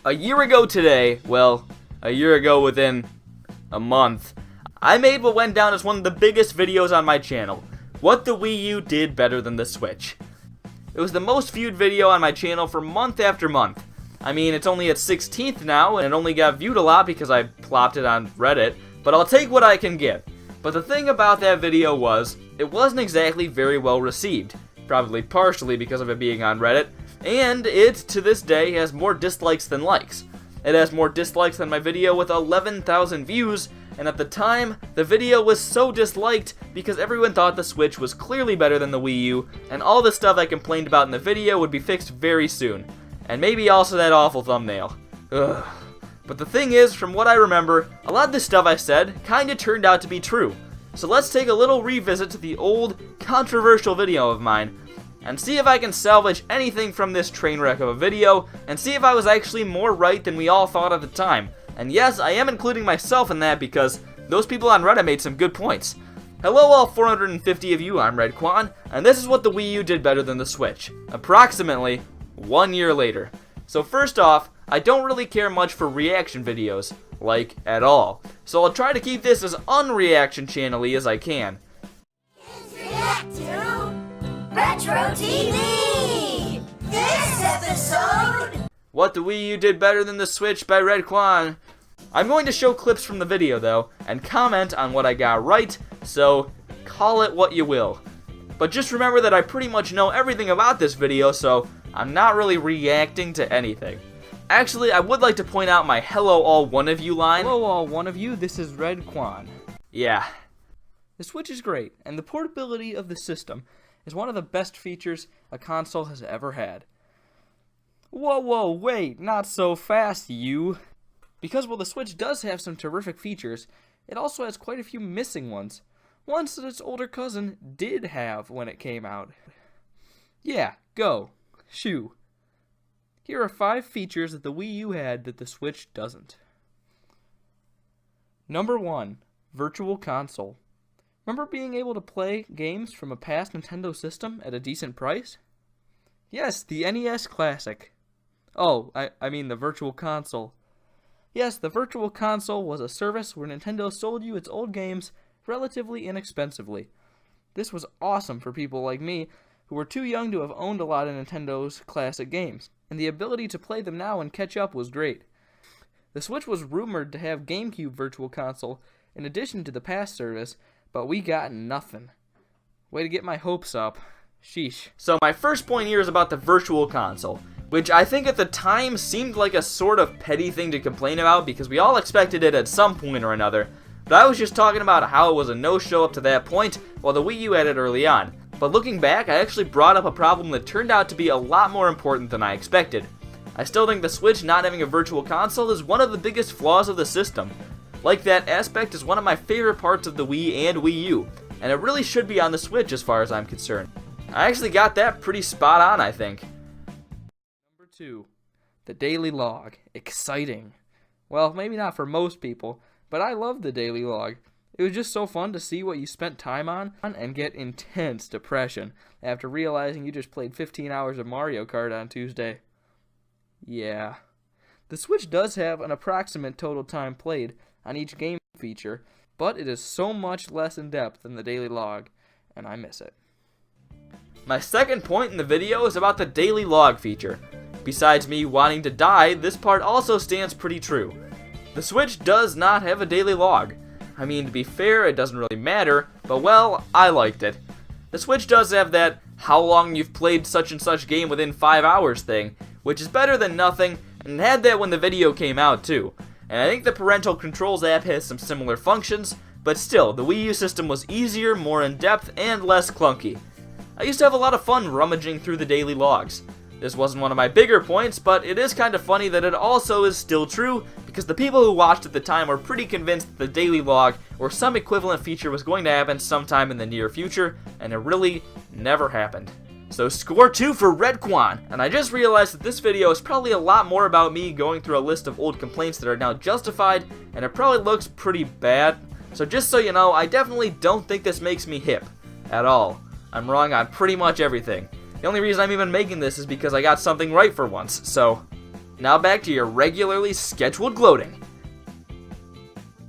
A year ago today, well, a year ago within a month, I made what went down as one of the biggest videos on my channel. What the Wii U did better than the Switch. It was the most viewed video on my channel for month after month. I mean, it's only at 16th now, and it only got viewed a lot because I plopped it on Reddit, but I'll take what I can get. But the thing about that video was, it wasn't exactly very well received. Probably partially because of it being on Reddit, and it, to this day, has more dislikes than likes. It has more dislikes than my video with 11,000 views, and at the time, the video was so disliked because everyone thought the Switch was clearly better than the Wii U, and all the stuff I complained about in the video would be fixed very soon. And maybe also that awful thumbnail. Ugh. But the thing is, from what I remember, a lot of the stuff I said kinda turned out to be true. So let's take a little revisit to the old, controversial video of mine, and see if I can salvage anything from this train wreck of a video, and see if I was actually more right than we all thought at the time. And yes, I am including myself in that because those people on Reddit made some good points. Hello all 450 of you, I'm Redkwan, and this is what the Wii U did better than the Switch, approximately 1 year later. So first off, I don't really care much for reaction videos, like, at all. So I'll try to keep this as unreaction channel-y as I can. Kids react to Retro TV! This episode! What the Wii U did better than the Switch by Redkwan. I'm going to show clips from the video though, and comment on what I got right, so call it what you will. But just remember that I pretty much know everything about this video, so I'm not really reacting to anything. Actually, I would like to point out my hello all one of you line. Hello all one of you, this is Redkwan. Yeah. The Switch is great, and the portability of the system is one of the best features a console has ever had. Whoa, wait, not so fast, you. Because while the Switch does have some terrific features, it also has quite a few missing ones. Ones that its older cousin did have when it came out. Yeah, go. Shoo. Here are 5 features that the Wii U had that the Switch doesn't. Number 1. Virtual Console. Remember being able to play games from a past Nintendo system at a decent price? Yes, the NES Classic. Oh, I mean the Virtual Console. Yes, the Virtual Console was a service where Nintendo sold you its old games relatively inexpensively. This was awesome for people like me who were too young to have owned a lot of Nintendo's classic games, and the ability to play them now and catch up was great. The Switch was rumored to have GameCube Virtual Console in addition to the past service, but we got nothing. Way to get my hopes up. Sheesh. So my first point here is about the Virtual Console, which I think at the time seemed like a sort of petty thing to complain about because we all expected it at some point or another, but I was just talking about how it was a no-show up to that point while the Wii U had it early on. But looking back, I actually brought up a problem that turned out to be a lot more important than I expected. I still think the Switch not having a Virtual Console is one of the biggest flaws of the system. Like, that aspect is one of my favorite parts of the Wii and Wii U, and it really should be on the Switch as far as I'm concerned. I actually got that pretty spot on, I think. Number 2. The Daily Log. Exciting. Well, maybe not for most people, but I love the Daily Log. It was just so fun to see what you spent time on and get intense depression after realizing you just played 15 hours of Mario Kart on Tuesday. Yeah. The Switch does have an approximate total time played on each game feature, but it is so much less in depth than the Daily Log, and I miss it. My second point in the video is about the Daily Log feature. Besides me wanting to die, this part also stands pretty true. The Switch does not have a Daily Log. I mean, to be fair, it doesn't really matter, but well, I liked it. The Switch does have that how long you've played such and such game within 5 hours thing, which is better than nothing, and it had that when the video came out too. And I think the Parental Controls app has some similar functions, but still, the Wii U system was easier, more in-depth, and less clunky. I used to have a lot of fun rummaging through the daily logs. This wasn't one of my bigger points, but it is kind of funny that it also is still true, because the people who watched at the time were pretty convinced that the daily log or some equivalent feature was going to happen sometime in the near future, and it really never happened. So score 2 for Redkwan, and I just realized that this video is probably a lot more about me going through a list of old complaints that are now justified, and it probably looks pretty bad. So just so you know, I definitely don't think this makes me hip, at all. I'm wrong on pretty much everything. The only reason I'm even making this is because I got something right for once, so Now back to your regularly scheduled gloating.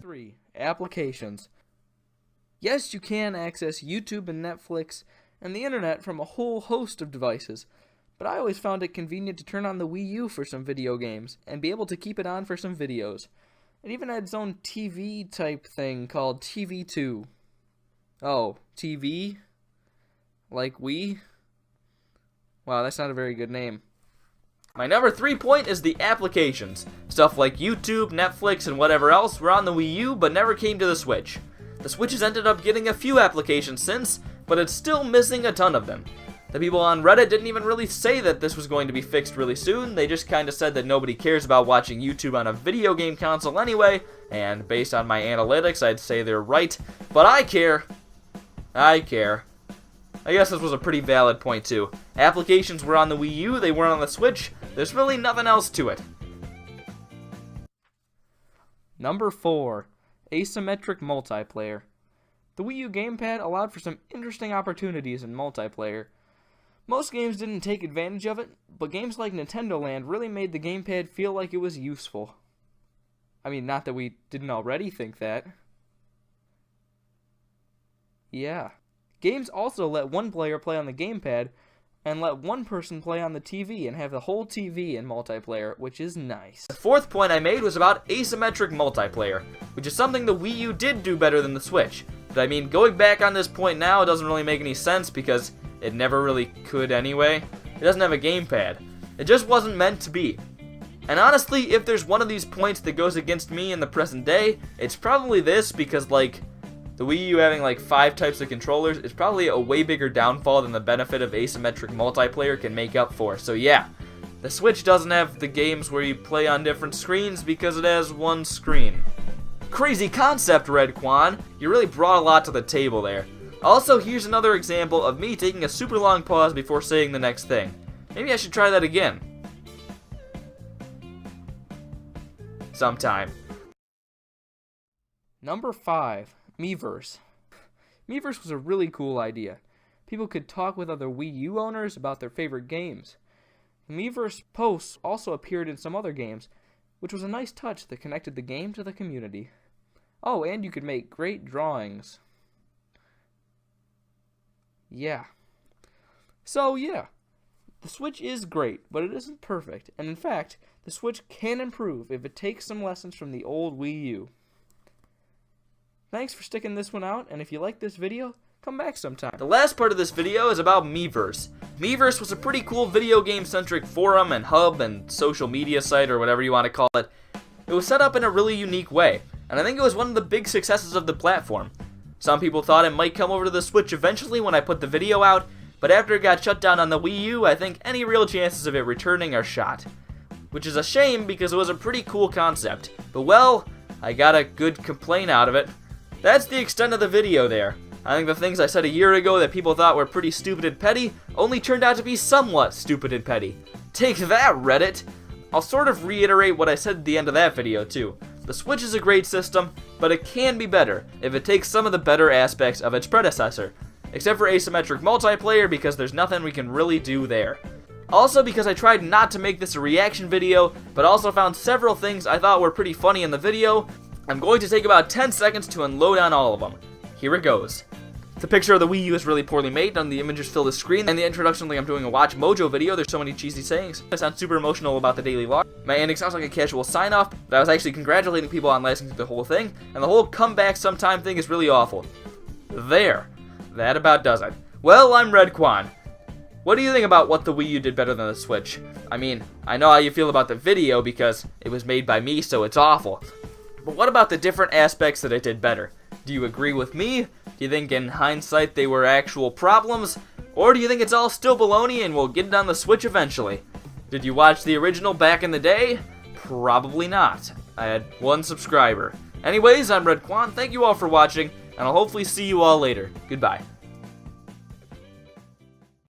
3. Applications. Yes, you can access YouTube and Netflix and the internet from a whole host of devices, but I always found it convenient to turn on the Wii U for some video games and be able to keep it on for some videos. It even had its own TV type thing called TV2. Oh, TV? Like Wii? Wow, that's not a very good name. My number 3 point is the applications. Stuff like YouTube, Netflix, and whatever else were on the Wii U but never came to the Switch. The Switch has ended up getting a few applications since, but it's still missing a ton of them. The people on Reddit didn't even really say that this was going to be fixed really soon. They just kind of said that nobody cares about watching YouTube on a video game console anyway, and based on my analytics, I'd say they're right. But I care. I care. I guess this was a pretty valid point too. Applications were on the Wii U, they weren't on the Switch. There's really nothing else to it. Number 4. Asymmetric multiplayer. The Wii U gamepad allowed for some interesting opportunities in multiplayer. Most games didn't take advantage of it, but games like Nintendo Land really made the gamepad feel like it was useful. I mean, not that we didn't already think that. Yeah. Games also let one player play on the gamepad and let one person play on the TV and have the whole TV in multiplayer, which is nice. The 4th point I made was about asymmetric multiplayer, which is something the Wii U did do better than the Switch. But I mean, going back on this point now, it doesn't really make any sense because it never really could anyway. It doesn't have a gamepad. It just wasn't meant to be. And honestly, if there's one of these points that goes against me in the present day, it's probably this because, like, the Wii U having like 5 types of controllers is probably a way bigger downfall than the benefit of asymmetric multiplayer can make up for. So yeah, the Switch doesn't have the games where you play on different screens because it has one screen. Crazy concept, Redkwan. You really brought a lot to the table there. Also, here's another example of me taking a super long pause before saying the next thing. Maybe I should try that again. Sometime. Number 5. Miiverse. Miiverse was a really cool idea. People could talk with other Wii U owners about their favorite games. Miiverse posts also appeared in some other games, which was a nice touch that connected the game to the community. Oh, and you could make great drawings. Yeah. So, yeah. The Switch is great, but it isn't perfect, and in fact, the Switch can improve if it takes some lessons from the old Wii U. Thanks for sticking this one out, and if you like this video, come back sometime. The last part of this video is about Miiverse. Miiverse was a pretty cool video game-centric forum and hub and social media site, or whatever you want to call it. It was set up in a really unique way, and I think it was one of the big successes of the platform. Some people thought it might come over to the Switch eventually when I put the video out, but after it got shut down on the Wii U, I think any real chances of it returning are shot. Which is a shame because it was a pretty cool concept. But well, I got a good complaint out of it. That's the extent of the video there. I think the things I said a year ago that people thought were pretty stupid and petty only turned out to be somewhat stupid and petty. Take that, Reddit! I'll sort of reiterate what I said at the end of that video too. The Switch is a great system, but it can be better if it takes some of the better aspects of its predecessor. Except for asymmetric multiplayer because there's nothing we can really do there. Also because I tried not to make this a reaction video, but also found several things I thought were pretty funny in the video. I'm going to take about 10 seconds to unload on all of them. Here it goes. The picture of the Wii U is really poorly made, none of the images fill the screen, and the introduction like I'm doing a Watch Mojo video, there's so many cheesy sayings. I sound super emotional about the daily log. My ending sounds like a casual sign-off, but I was actually congratulating people on lasting through the whole thing, and the whole comeback sometime thing is really awful. There. That about does it. Well, I'm Redkwan. What do you think about what the Wii U did better than the Switch? I mean, I know how you feel about the video because it was made by me, so it's awful. But what about the different aspects that it did better? Do you agree with me? Do you think in hindsight they were actual problems? Or do you think it's all still baloney and we'll get it on the Switch eventually? Did you watch the original back in the day? Probably not. I had 1 subscriber. Anyways, I'm Redkwan. Thank you all for watching, and I'll hopefully see you all later. Goodbye.